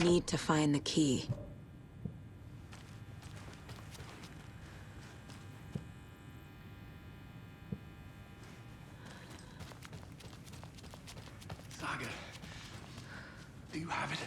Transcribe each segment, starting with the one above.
Need to find the key. Saga, do you have it?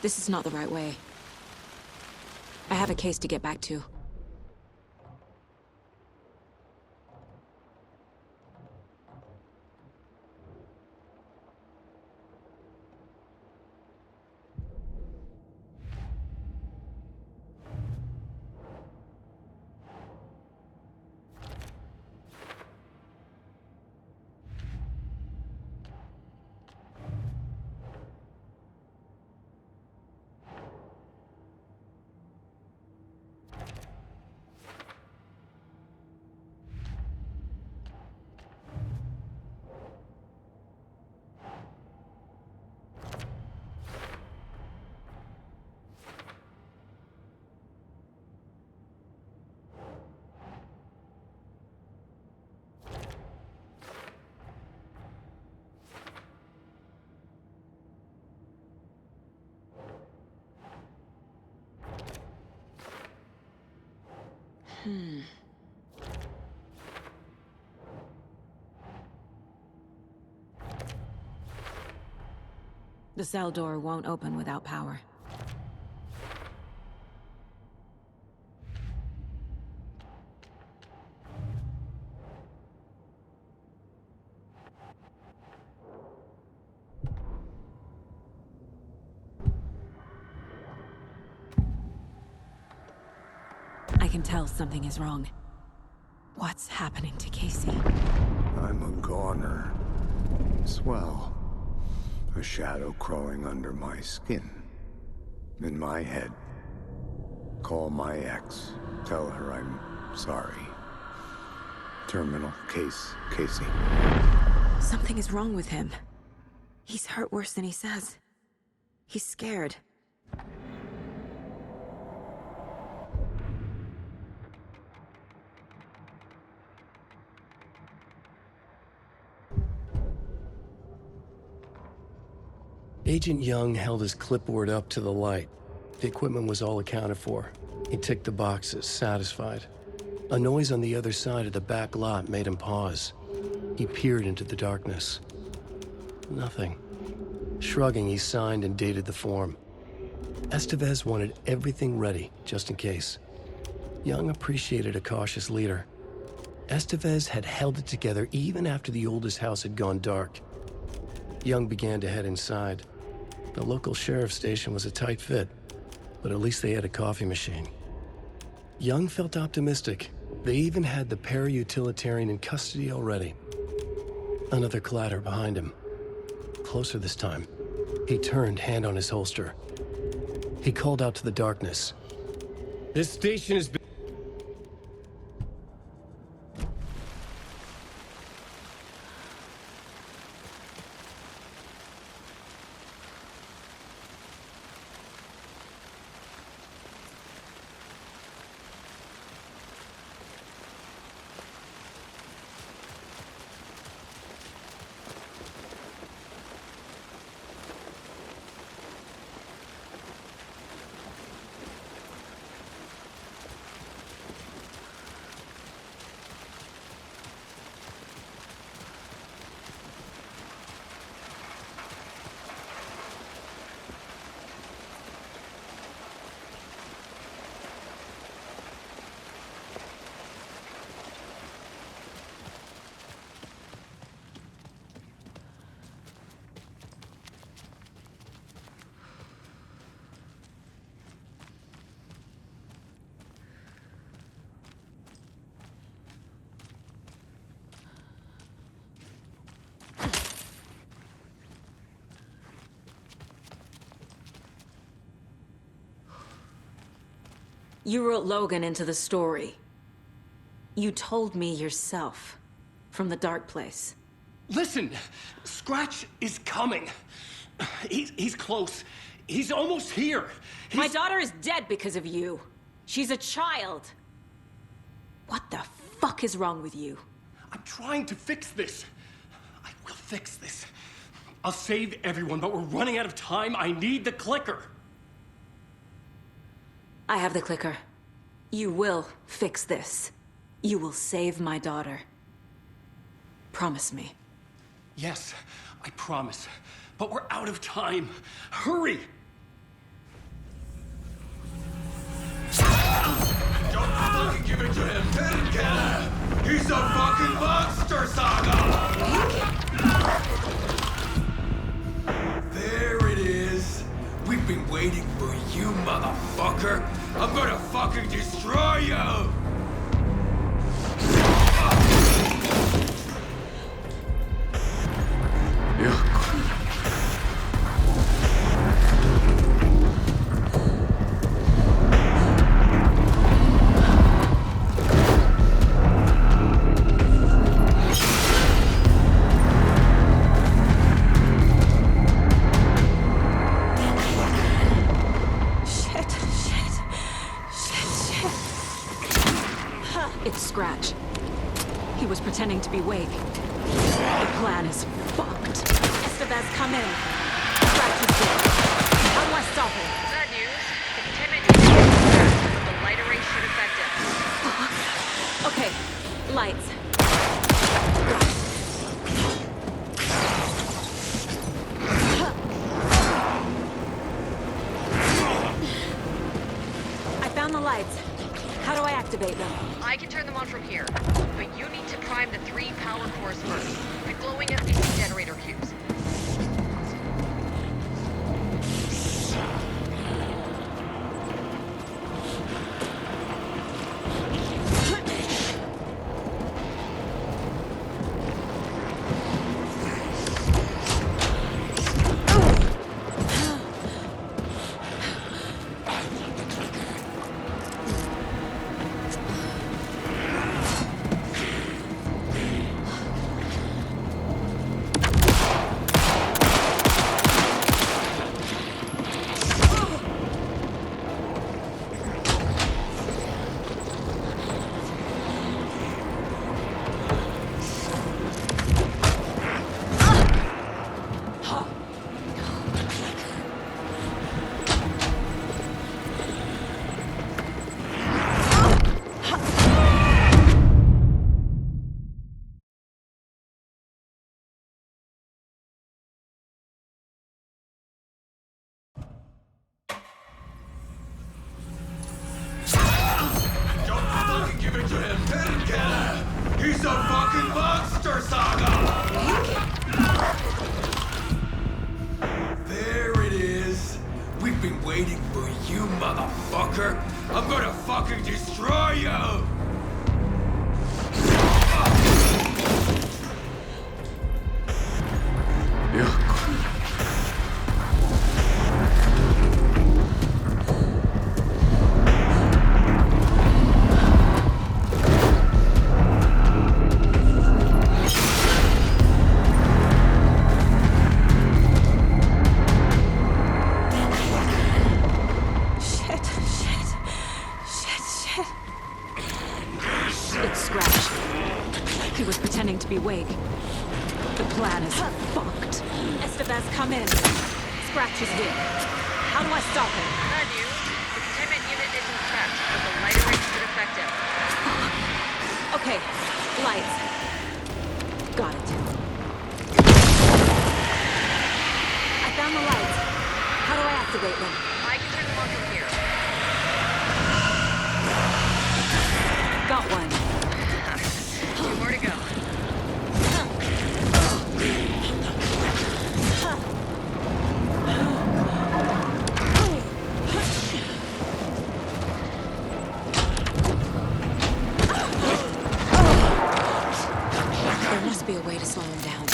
This is not the right way. I have a case to get back to. The cell door won't open without power. I can tell something is wrong. What's happening to Casey? I'm a goner. Swell. A shadow crawling under my skin. In my head. Call my ex. Tell her I'm sorry. terminal case, Casey. Something is wrong with him. He's hurt worse than he says. He's scared. Agent Young held his clipboard up to the light. The equipment was all accounted for. He ticked the boxes, satisfied. A noise on the other side of the back lot made him pause. He peered into the darkness. Nothing. Shrugging, he signed and dated the form. Estevez wanted everything ready, just in case. Young appreciated a cautious leader. Estevez had held it together even after the oldest house had gone dark. Young began to head inside. The local sheriff's station was a tight fit, but at least they had a coffee machine. Young felt optimistic. They even had the para-utilitarian in custody already. Another clatter behind him. Closer this time. He turned, hand on his holster. He called out to the darkness. "This station has been..." You wrote Logan into the story. You told me yourself. From the dark place. Listen, Scratch is coming. He's close. He's almost here. My daughter is dead because of you. She's a child. What the fuck is wrong with you? I'm trying to fix this. I will fix this. I'll save everyone, but we're running out of time. I need the clicker. I have the clicker. You will fix this. You will save my daughter. Promise me. Yes, I promise. But we're out of time. Hurry! Don't fucking give it to him! Get him! He's a fucking monster, Saga! There it is! We've been waiting for you, motherfucker! I'm gonna fucking destroy you! It's Scratch. He was pretending to be Wake. The plan is fucked. Estevez, come in. Scratch is dead. How do I stop him? Bad news. The containment is the light array should affect us. Okay, lights. I found the lights. How do I activate them? I can turn them on from here, but you need to prime the 3 power cores first. The glowing are basic generator cues. destroy you! Shit. It's Scratch. He was pretending to be Wake. The plan is fucked. Estevez, come in. Scratch is here. How do I stop him? Bad news. The containment unit isn't prepped, but the lighter ring should affect him. Okay, lights. Got it. I found the lights. How do I activate them? I can turn them on from here. Got one. 2 more to go. There must be a way to slow him down.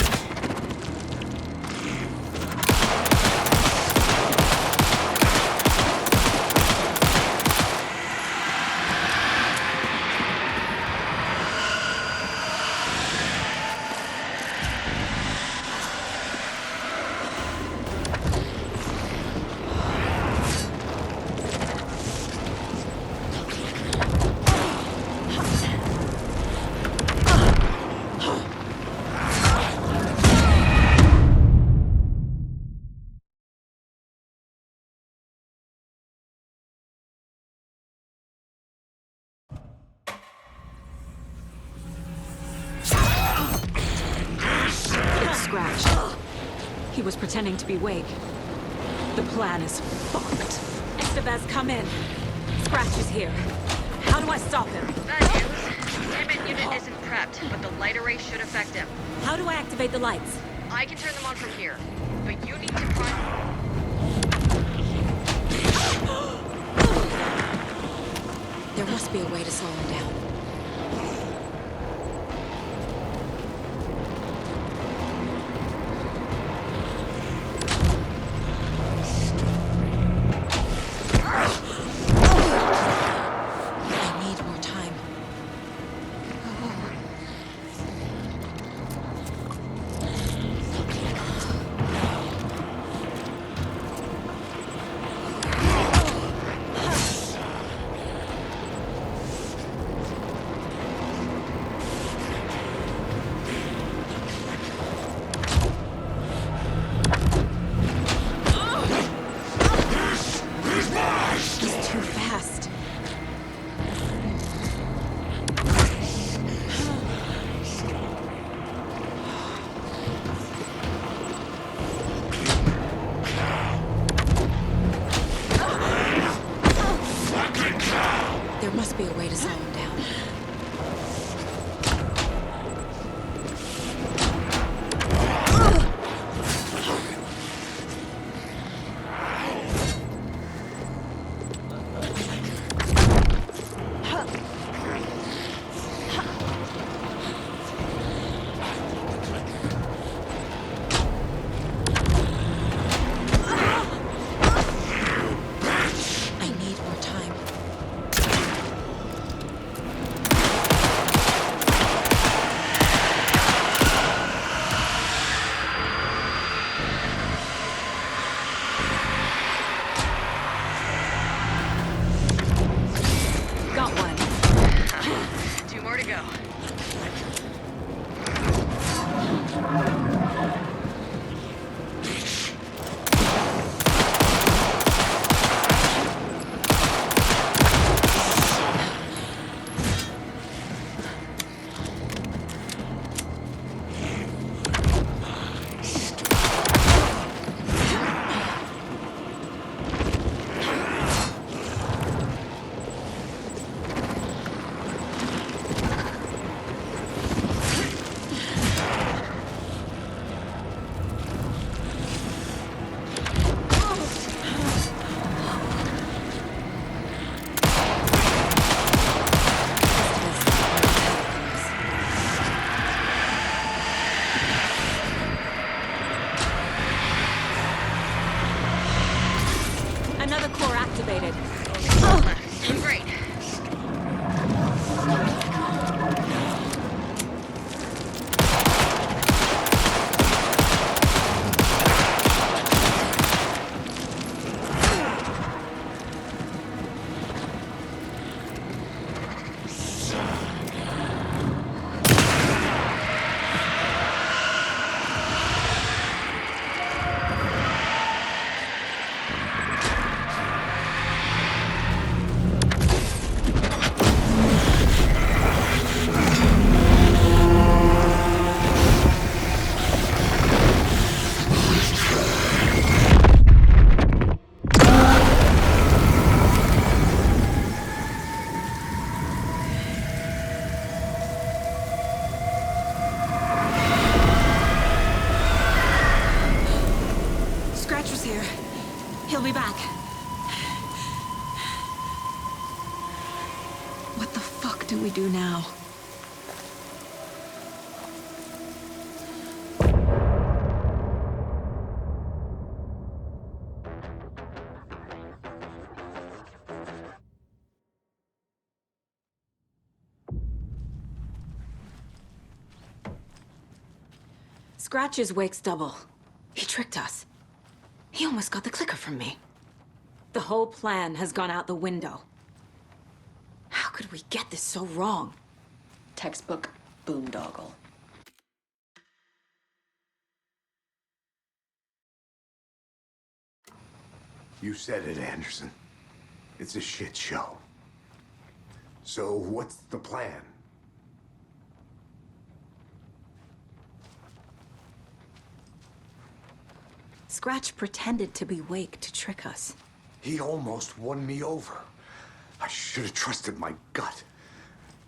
Scratch. He was pretending to be Wake. The plan is fucked. Estevez, come in. Scratch is here. How do I stop him? Bad news. The containment unit isn't prepped, but the light array should affect him. How do I activate the lights? I can turn them on from here, but you need to prime... There must be a way to slow him down. I need more time. He's too fast. There must be a way to slow him down. I need more time. do we do now? Scratch's Wake's double. He tricked us. He almost got the clicker from me. The whole plan has gone out the window. How could we get this so wrong? Textbook boondoggle. You said it, Anderson. It's a shit show. So what's the plan? Scratch pretended to be Wake to trick us. He almost won me over. I should have trusted my gut.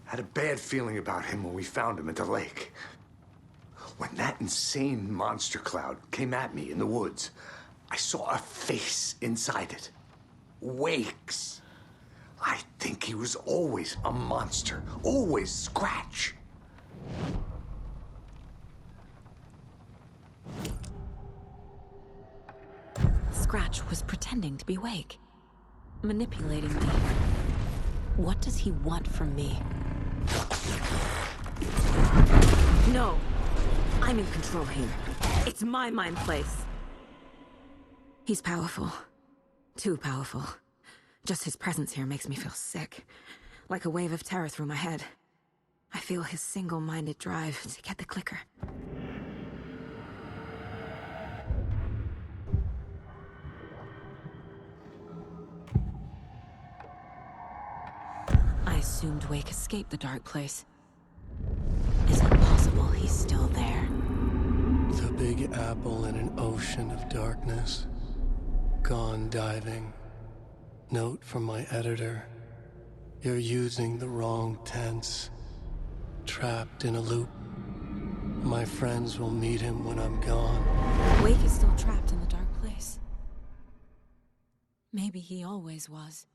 Had a bad feeling about him when we found him at the lake. When that insane monster cloud came at me in the woods, I saw a face inside it. Wake's. I think he was always a monster. Always Scratch. Scratch was pretending to be Wake. Manipulating me. What does he want from me? No! I'm in control here. It's my mind place. He's powerful. Too powerful. Just his presence here makes me feel sick. Like a wave of terror through my head. I feel his single-minded drive to get the clicker. I assumed Wake escaped the dark place. Is it possible he's still there? The Big Apple in an ocean of darkness. Gone diving. Note from my editor. You're using the wrong tense. Trapped in a loop. My friends will meet him when I'm gone. Wake is still trapped in the dark place. Maybe he always was.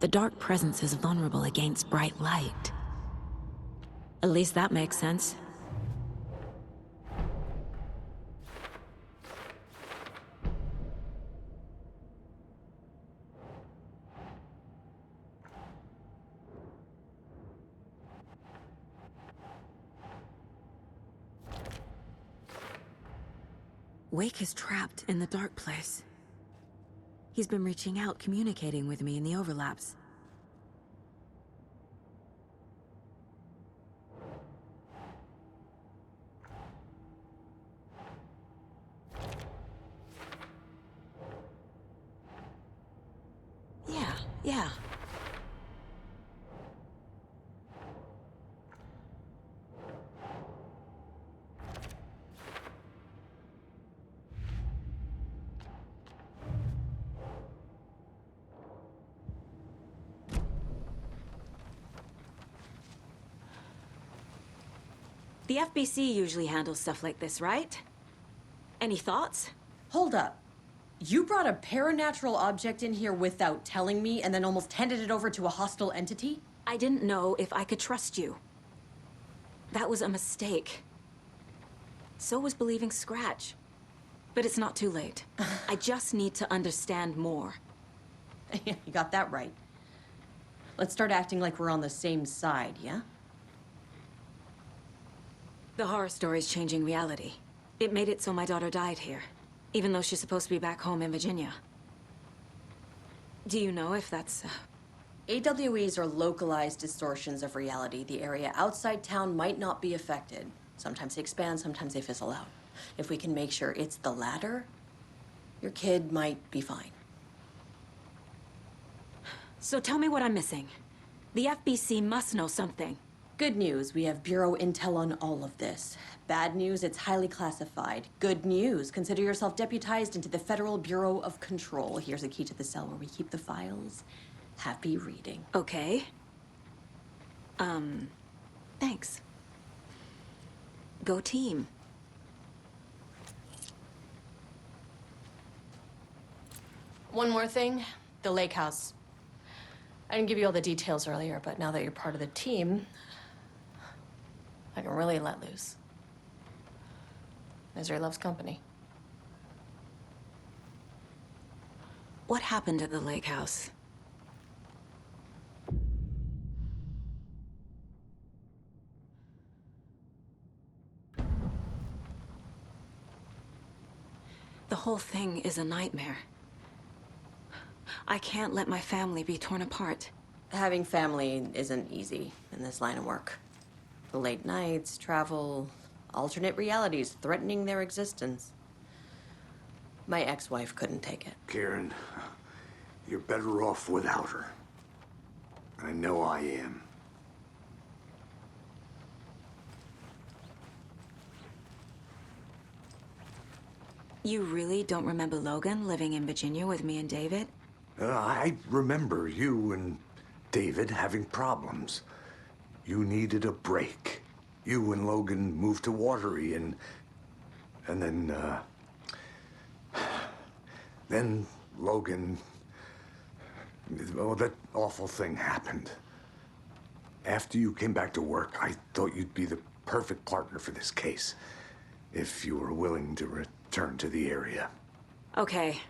The dark presence is vulnerable against bright light. At least that makes sense. Wake is trapped in the dark place. He's been reaching out, communicating with me in the overlaps. Yeah. The FBC usually handles stuff like this, right? Any thoughts? Hold up. You brought a paranatural object in here without telling me and then almost handed it over to a hostile entity? I didn't know if I could trust you. That was a mistake. So was believing Scratch. But it's not too late. I just need to understand more. You got that right. Let's start acting like we're on the same side, yeah? The horror story's changing reality. It made it so my daughter died here, even though she's supposed to be back home in Virginia. Do you know if that's... AWEs are localized distortions of reality. The area outside town might not be affected. Sometimes they expand, sometimes they fizzle out. If we can make sure it's the latter, your kid might be fine. So tell me what I'm missing. The FBC must know something. Good news, we have Bureau intel on all of this. Bad news, it's highly classified. Good news, consider yourself deputized into the Federal Bureau of Control. Here's a key to the cell where we keep the files. Happy reading. Okay. Thanks. Go team. One more thing, the lake house. I didn't give you all the details earlier, but now that you're part of the team, I can really let loose. Misery loves company. What happened at the lake house? The whole thing is a nightmare. I can't let my family be torn apart. Having family isn't easy in this line of work. The late nights, travel, alternate realities threatening their existence. My ex-wife couldn't take it. Karen, you're better off without her. I know I am. You really don't remember Logan living in Virginia with me and David? I remember you and David having problems. You needed a break. You and Logan moved to Watery and then Logan, well, that awful thing happened. After you came back to work, I thought you'd be the perfect partner for this case, if you were willing to return to the area. Okay.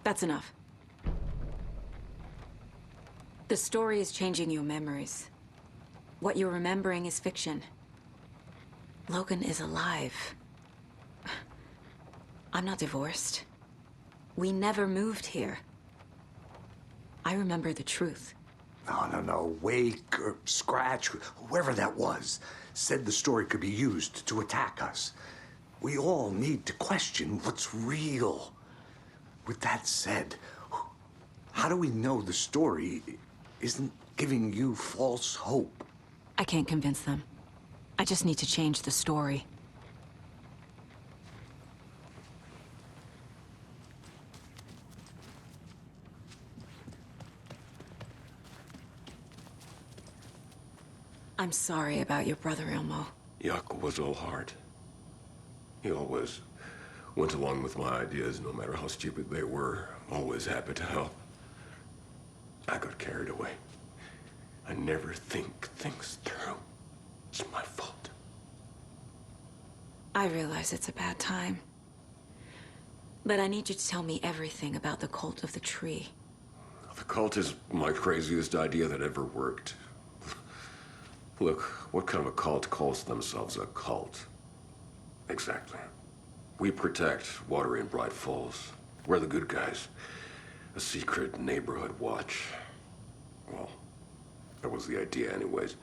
That's enough. The story is changing your memories. What you're remembering is fiction. Logan is alive. I'm not divorced. We never moved here. I remember the truth. No. Wake or Scratch, whoever that was, said the story could be used to attack us. We all need to question what's real. With that said, how do we know the story isn't giving you false hope? I can't convince them. I just need to change the story. I'm sorry about your brother, Ilmo. Yuck was all heart. He always went along with my ideas, no matter how stupid they were. Always happy to help. I got carried away. I never think things through. It's my fault. I realize it's a bad time. But I need you to tell me everything about the cult of the tree. The cult is my craziest idea that ever worked. Look, what kind of a cult calls themselves a cult? Exactly. We protect Water in Bright Falls. We're the good guys. A secret neighborhood watch. Well, that was the idea anyways.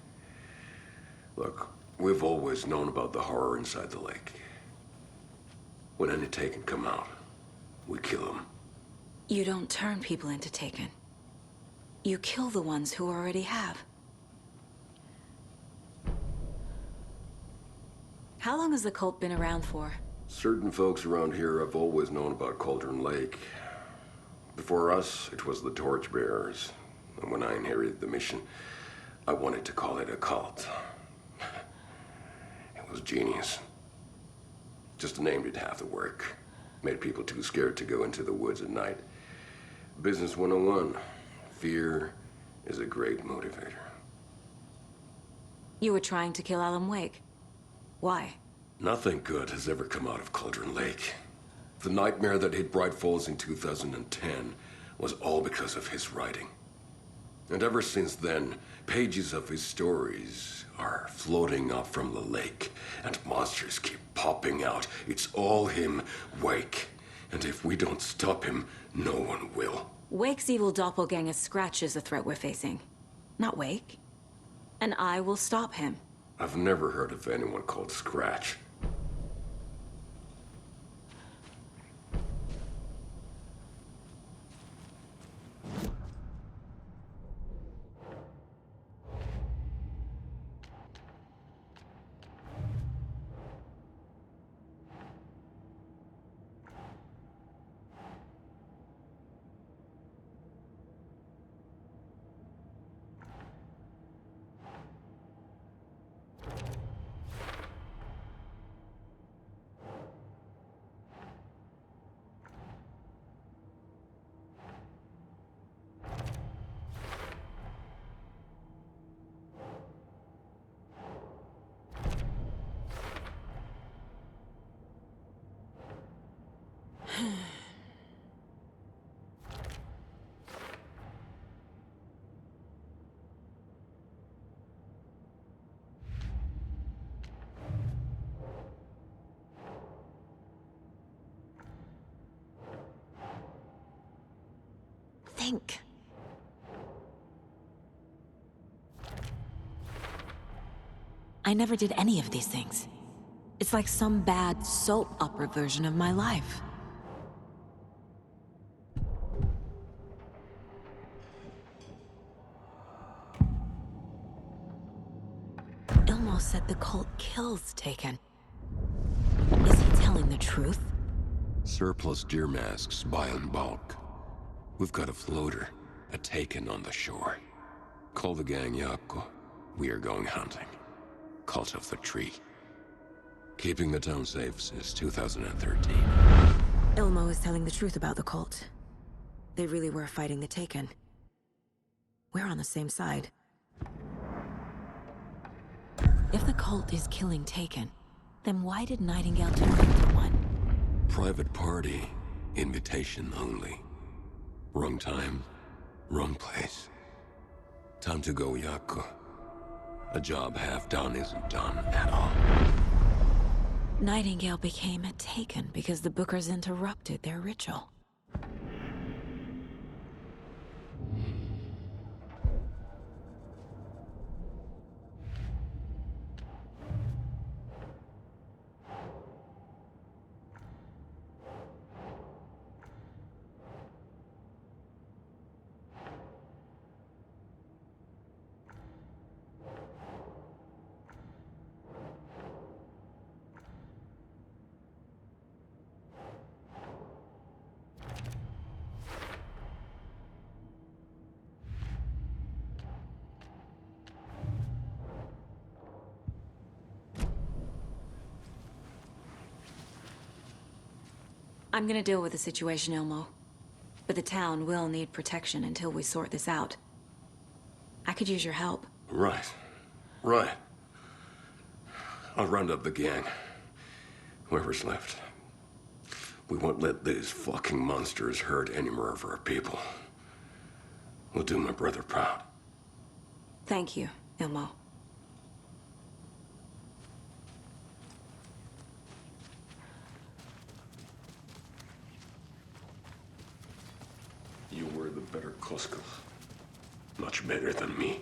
Look, we've always known about the horror inside the lake. When any Taken come out, we kill them. You don't turn people into Taken. You kill the ones who already have. How long has the cult been around for? Certain folks around here have always known about Cauldron Lake. Before us, it was the Torchbearers. And when I inherited the mission, I wanted to call it a cult. It was genius. Just the name did half the work. Made people too scared to go into the woods at night. Business 101. Fear is a great motivator. You were trying to kill Alan Wake. Why? Nothing good has ever come out of Cauldron Lake. The nightmare that hit Bright Falls in 2010 was all because of his writing. And ever since then, pages of his stories are floating up from the lake, and monsters keep popping out. It's all him, Wake. And if we don't stop him, no one will. Wake's evil doppelganger Scratch is the threat we're facing. Not Wake. And I will stop him. I've never heard of anyone called Scratch. think. I never did any of these things. It's like some bad soap opera version of my life. Ilmo said the cult kills Taken. Is he telling the truth? Surplus deer masks buy in bulk. We've got a floater, a Taken on the shore. Call the gang Yako. We are going hunting. Cult of the Tree. Keeping the town safe since 2013. Ilmo is telling the truth about the cult. They really were fighting the Taken. We're on the same side. If the cult is killing Taken, then why did Nightingale turn into one? Private party. Invitation only. Wrong time, wrong place. Time to go, Yako. A job half done isn't done at all. Nightingale became a Taken because the Bookers interrupted their ritual. I'm gonna deal with the situation, Ilmo. But the town will need protection until we sort this out. I could use your help. Right. Right. I'll round up the gang. Whoever's left. We won't let these fucking monsters hurt any more of our people. We'll do my brother proud. Thank you, Ilmo. You were the better Koskal. Much better than me.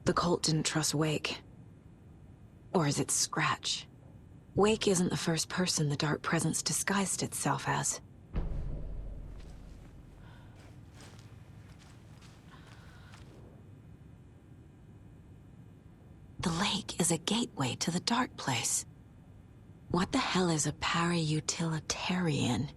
The cult didn't trust Wake. Or is it Scratch? Wake isn't the first person the Dark Presence disguised itself as. The lake is a gateway to the Dark Place. What the hell is a para-utilitarian?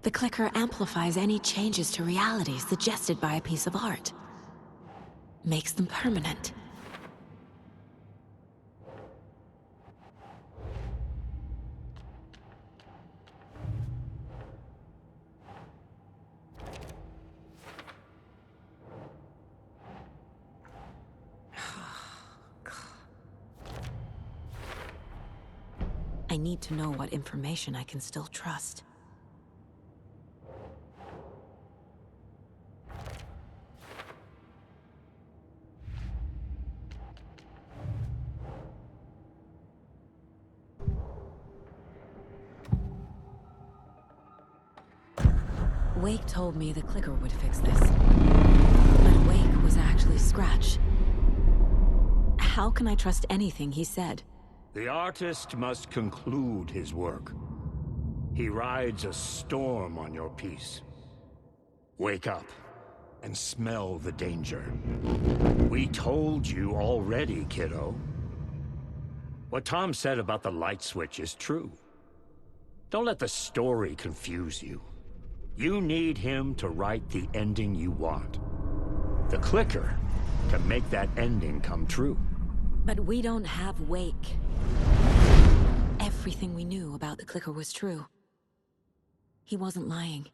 The clicker amplifies any changes to reality suggested by a piece of art. Makes them permanent. I need to know what information I can still trust. Wake told me the clicker would fix this. But Wake was actually Scratch. How can I trust anything he said? The artist must conclude his work. He rides a storm on your piece. Wake up and smell the danger. We told you already, kiddo. What Tom said about the light switch is true. Don't let the story confuse you. You need him to write the ending you want. The clicker to make that ending come true. But we don't have Wake. Everything we knew about the clicker was true. He wasn't lying.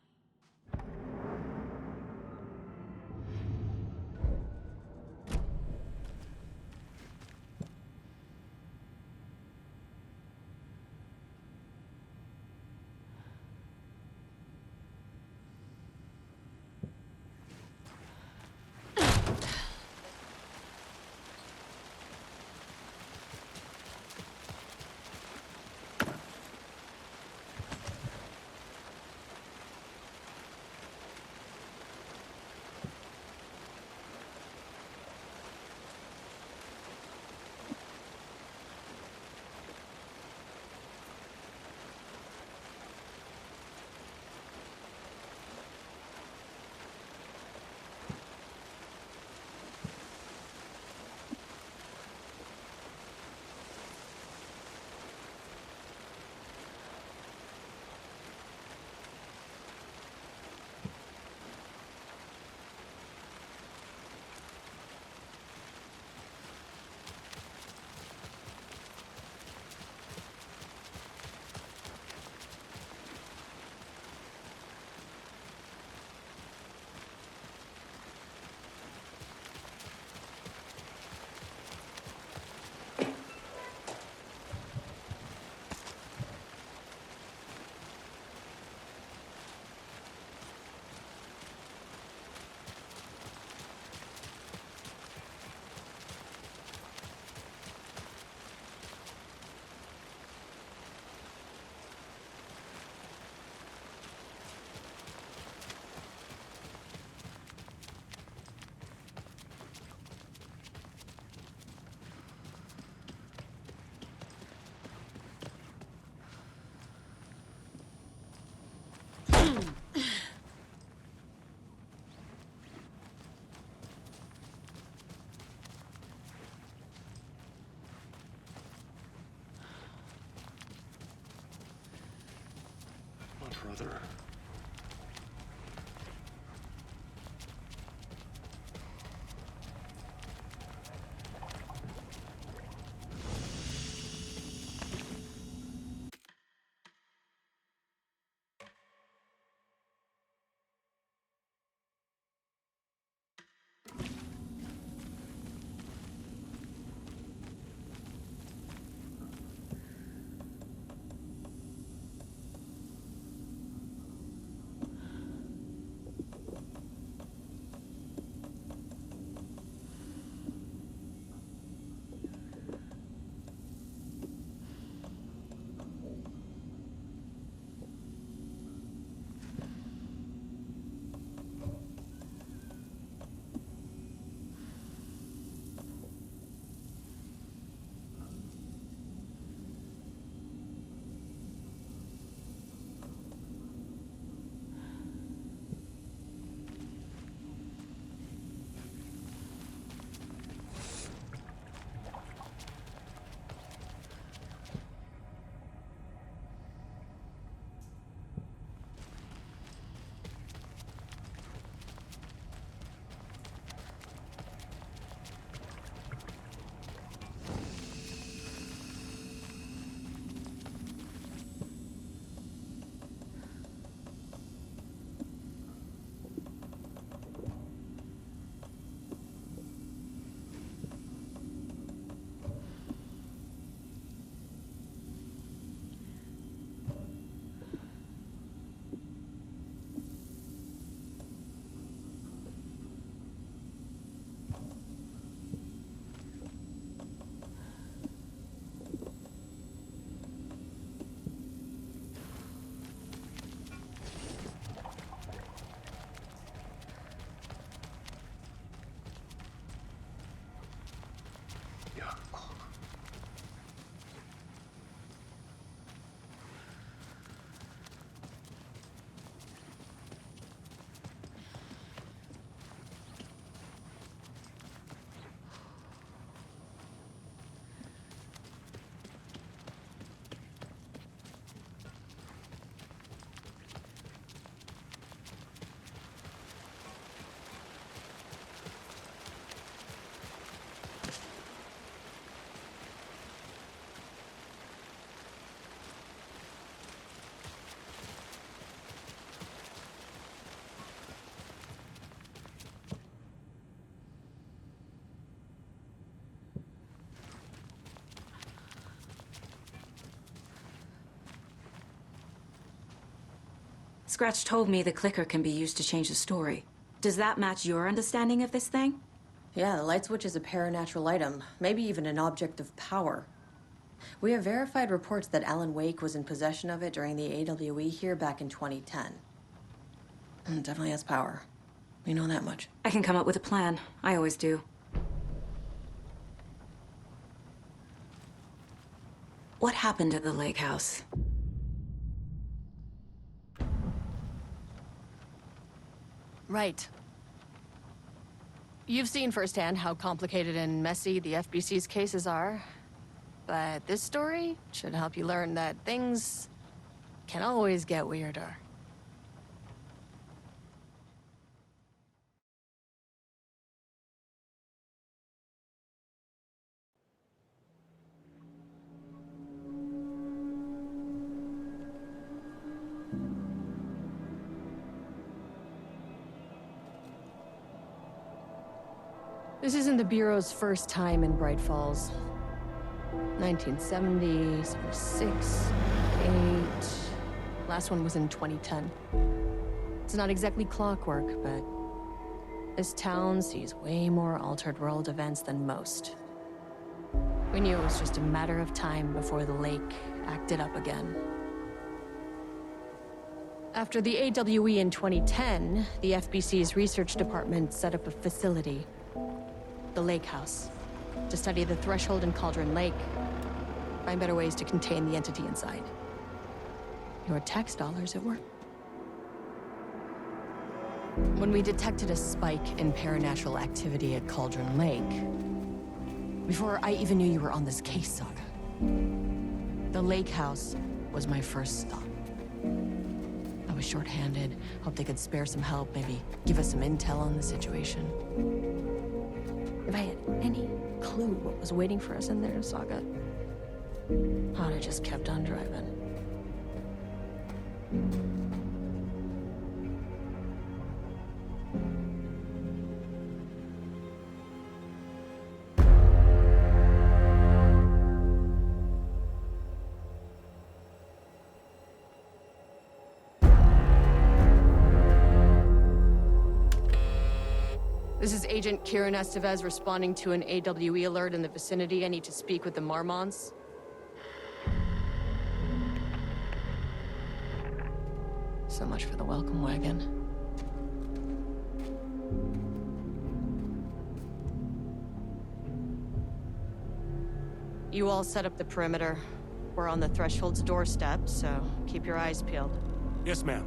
My brother. Scratch told me the clicker can be used to change the story. Does that match your understanding of this thing? Yeah, the light switch is a paranatural item, maybe even an object of power. We have verified reports that Alan Wake was in possession of it during the AWE here back in 2010. It definitely has power. We know that much. I can come up with a plan. I always do. What happened at the lake house? Right. You've seen firsthand how complicated and messy the FBC's cases are. But this story should help you learn that things can always get weirder. This isn't the Bureau's first time in Bright Falls. 1970, 76, 8... Last one was in 2010. It's not exactly clockwork, but this town sees way more altered world events than most. We knew it was just a matter of time before the lake acted up again. After the AWE in 2010, the FBC's research department set up a facility, the Lake House, to study the threshold in Cauldron Lake, find better ways to contain the entity inside. Your tax dollars at work. When we detected a spike in paranatural activity at Cauldron Lake, before I even knew you were on this case, Saga, the Lake House was my first stop. I was short-handed, hoped they could spare some help, maybe give us some intel on the situation. If I had any clue what was waiting for us in there, Saga, I'd have just kept on driving. This is Agent Kieran Estevez responding to an AWE alert in the vicinity. I need to speak with the Marmonts. So much for the welcome wagon. You all set up the perimeter. We're on the Threshold's doorstep, so keep your eyes peeled. Yes, ma'am.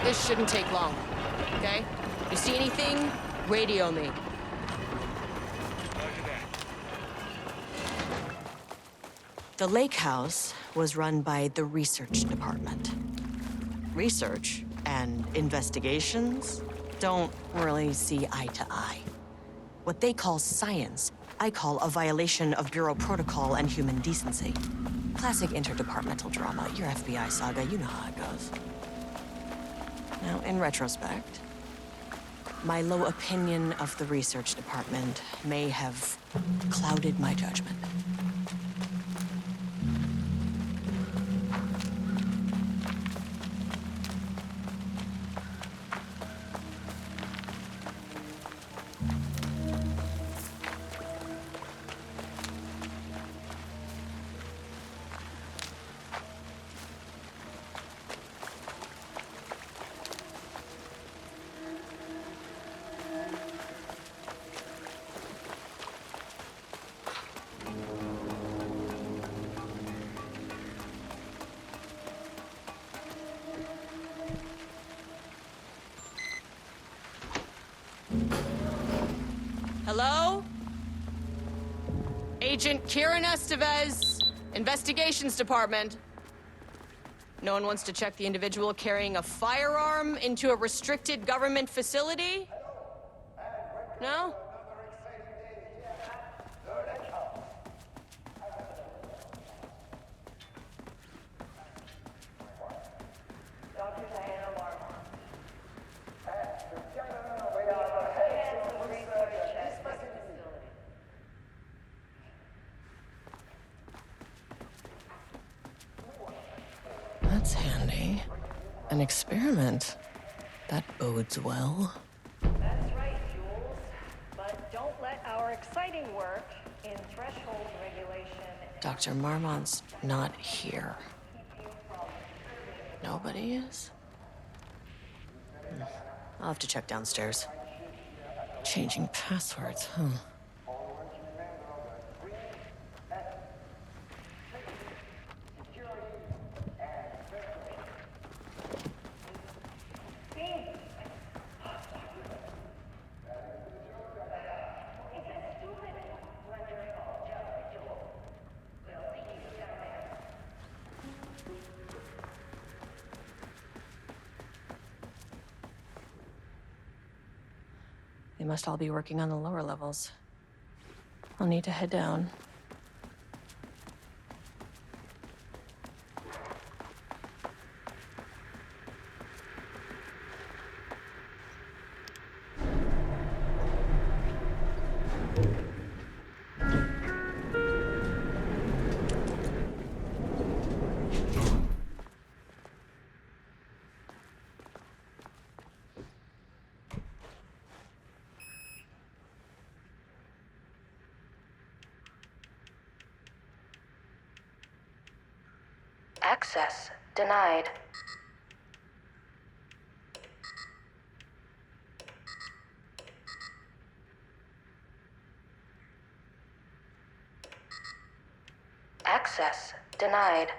This shouldn't take long, okay? You see anything, radio me. The lake house was run by the research department. Research and investigations don't really see eye to eye. What they call science, I call a violation of Bureau protocol and human decency. Classic interdepartmental drama. Your FBI saga, you know how it goes. Now, in retrospect, my low opinion of the research department may have clouded my judgment. Hello? Agent Kieran Estevez, Investigations Department. No one wants to check the individual carrying a firearm into a restricted government facility? No? That's handy. An experiment. That bodes well. That's right, Jules. But don't let our exciting work in threshold regulation Dr. Marmont's not here. Nobody is? I'll have to check downstairs. Changing passwords, huh? They must all be working on the lower levels. I'll need to head down. Access denied. Access denied.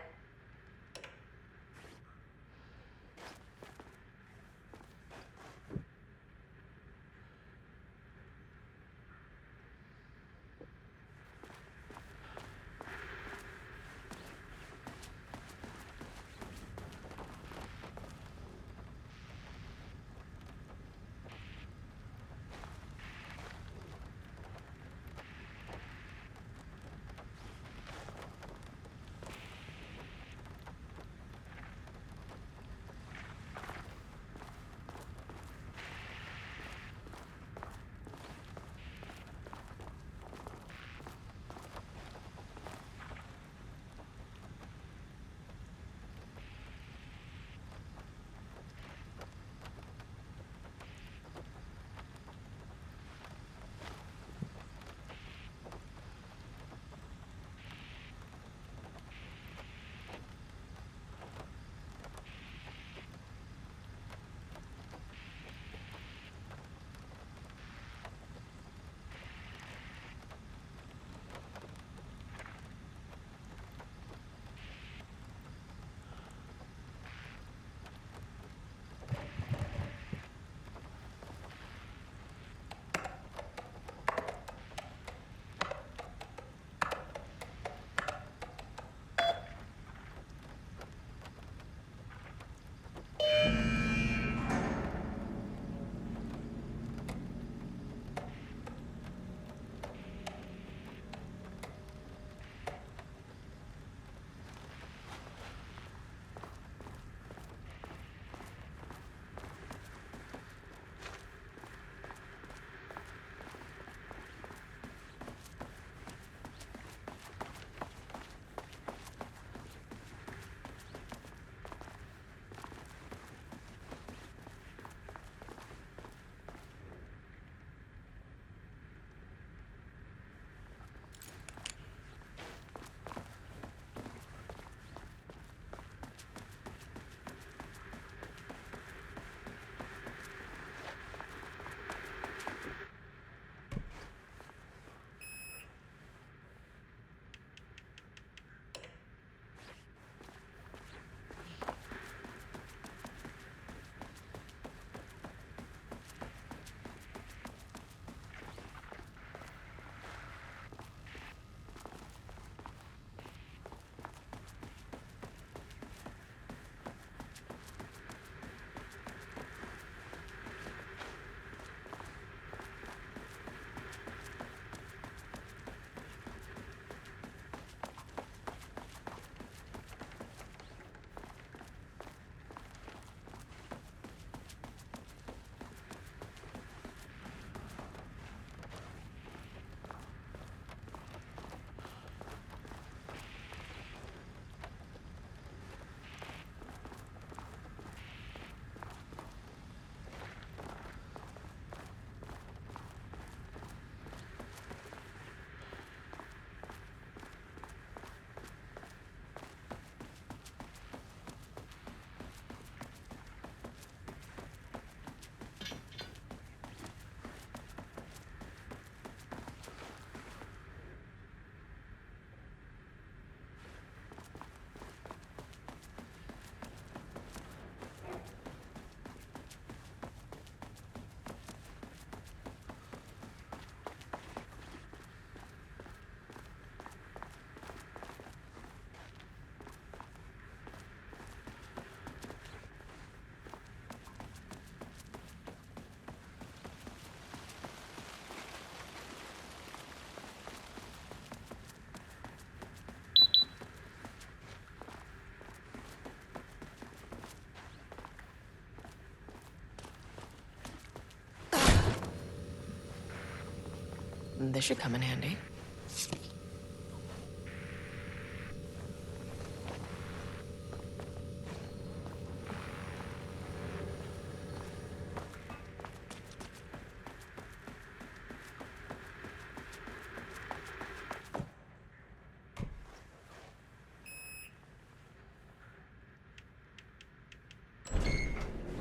This should come in handy.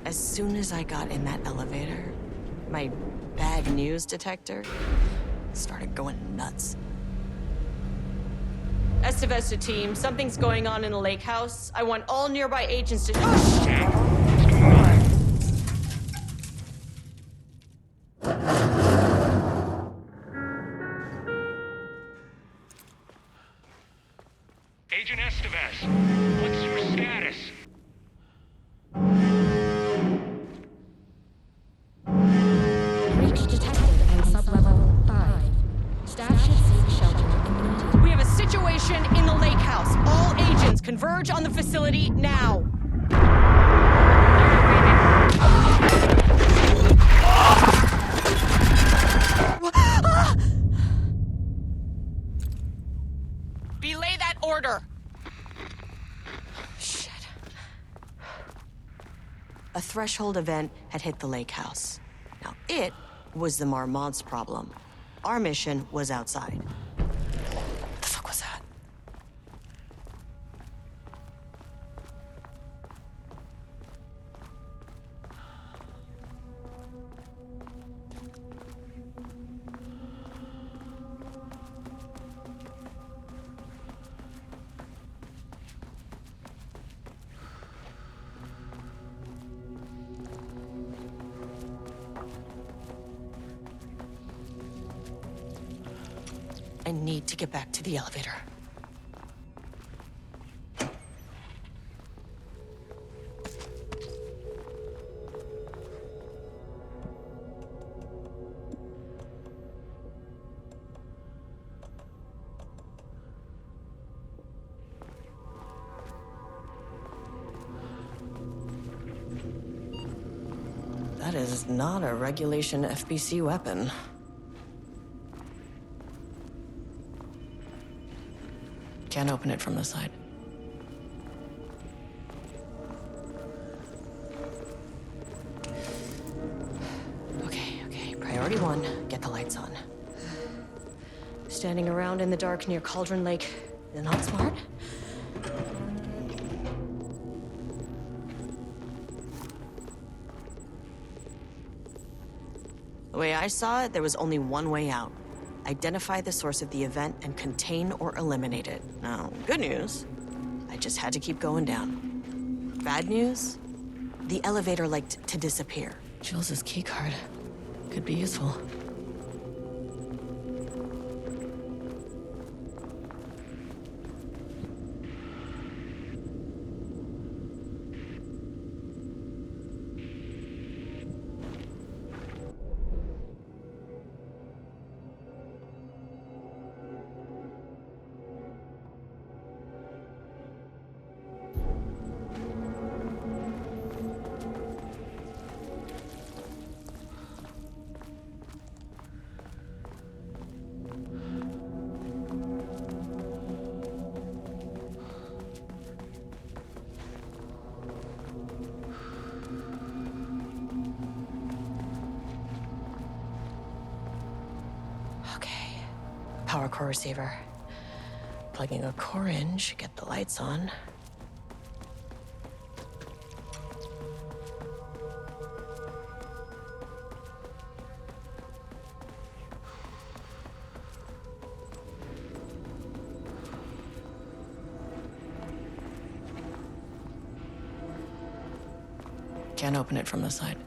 As soon as I got in that elevator, my bad news detector started going nuts. Estevesta team, something's going on in the lake house. I want all nearby agents to— oh, shit! Agent Estevez, what's your status? Breach detected at sublevel 5. Staff should seek shelter immediately. We have a situation in the lake house. All agents converge on the facility now. Belay that order. Shit. A threshold event had hit the lake house. Now, it was the Marmont's problem. Our mission was outside. What the fuck was that? I need to get back to the elevator. That is not a regulation FBC weapon. Can't open it from the side. Okay. Priority 1, get the lights on. Standing around in the dark near Cauldron Lake is not smart. The way I saw it, there was only one way out. Identify the source of the event and contain or eliminate it. Now, good news, I just had to keep going down. Bad news, the elevator liked to disappear. Jules' keycard could be useful. Power core receiver. Plugging a core in should get the lights on. Can't open it from the side.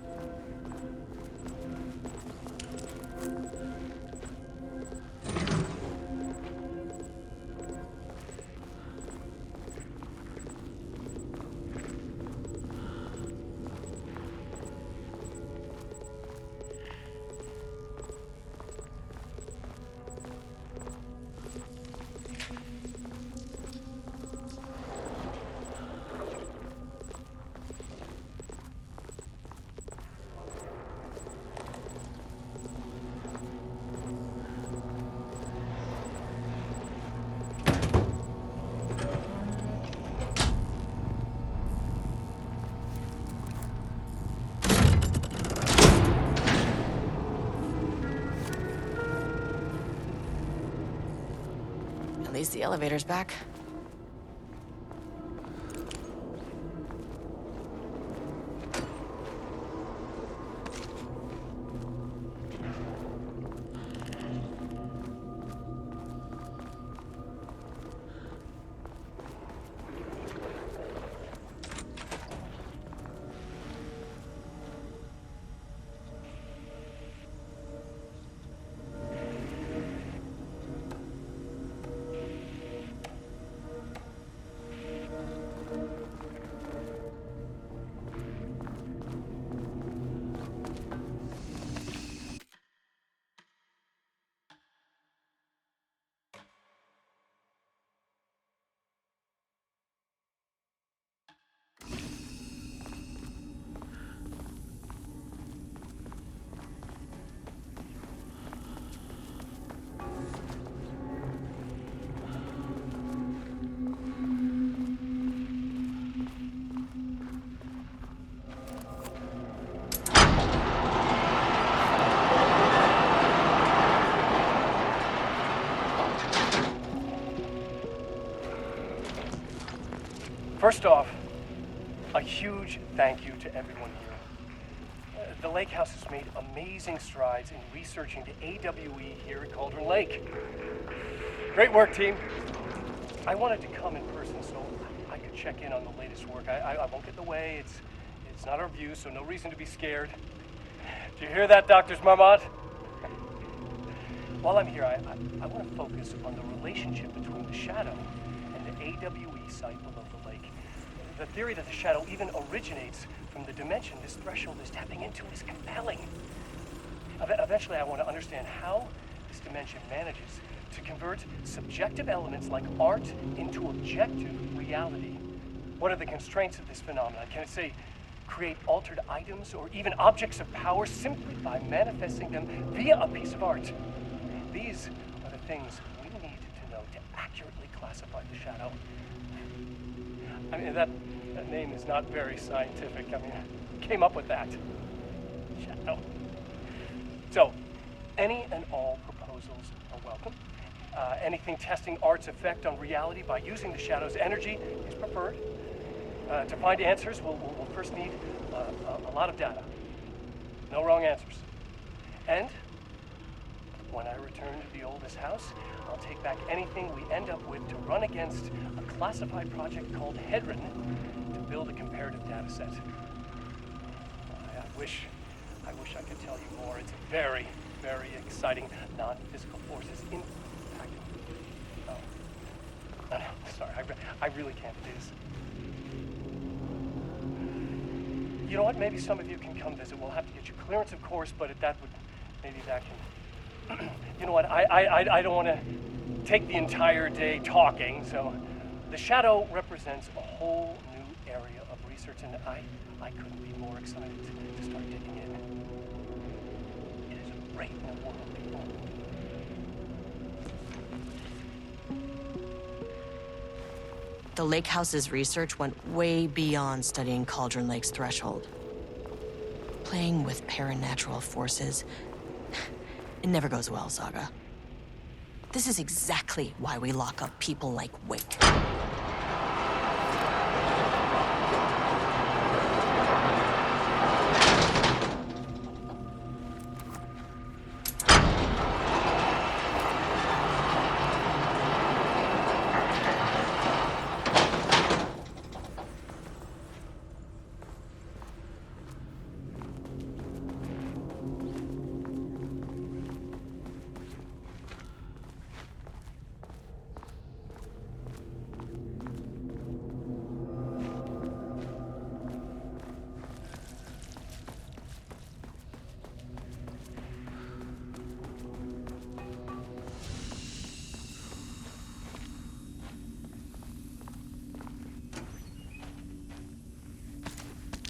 least the elevator's back. First off, a huge thank you to everyone here. The Lake House has made amazing strides in researching the AWE here at Cauldron Lake. Great work, team. I wanted to come in person so I could check in on the latest work. I won't get in the way. It's not our view, so no reason to be scared. Do you hear that, Doctors Marmot? While I'm here, I want to focus on the relationship between the shadow and the AWE site below the lake. The theory that the shadow even originates from the dimension this threshold is tapping into is compelling. Eventually, I want to understand how this dimension manages to convert subjective elements like art into objective reality. What are the constraints of this phenomenon? Can it, say, create altered items or even objects of power simply by manifesting them via a piece of art? These are the things we need to know to accurately classify the shadow. I mean, that name is not very scientific. I mean, who came up with that? Shadow. So, any and all proposals are welcome. Anything testing art's effect on reality by using the shadow's energy is preferred. To find answers, we'll first need a lot of data. No wrong answers. And when I return to the oldest house, I'll take back anything we end up with to run against a classified project called Hedron to build a comparative data set. I wish I could tell you more. It's very, very exciting. Non-physical forces impacting. No, sorry, I really can't do this. You know what? Maybe some of you can come visit. We'll have to get you clearance, of course, but maybe that can. You know what? I don't want to take the entire day talking. So, the shadow represents a whole new area of research, and I couldn't be more excited to start digging in. It is a great new world, people. The Lake House's research went way beyond studying Cauldron Lake's threshold. Playing with paranatural forces, it never goes well, Saga. This is exactly why we lock up people like Wake.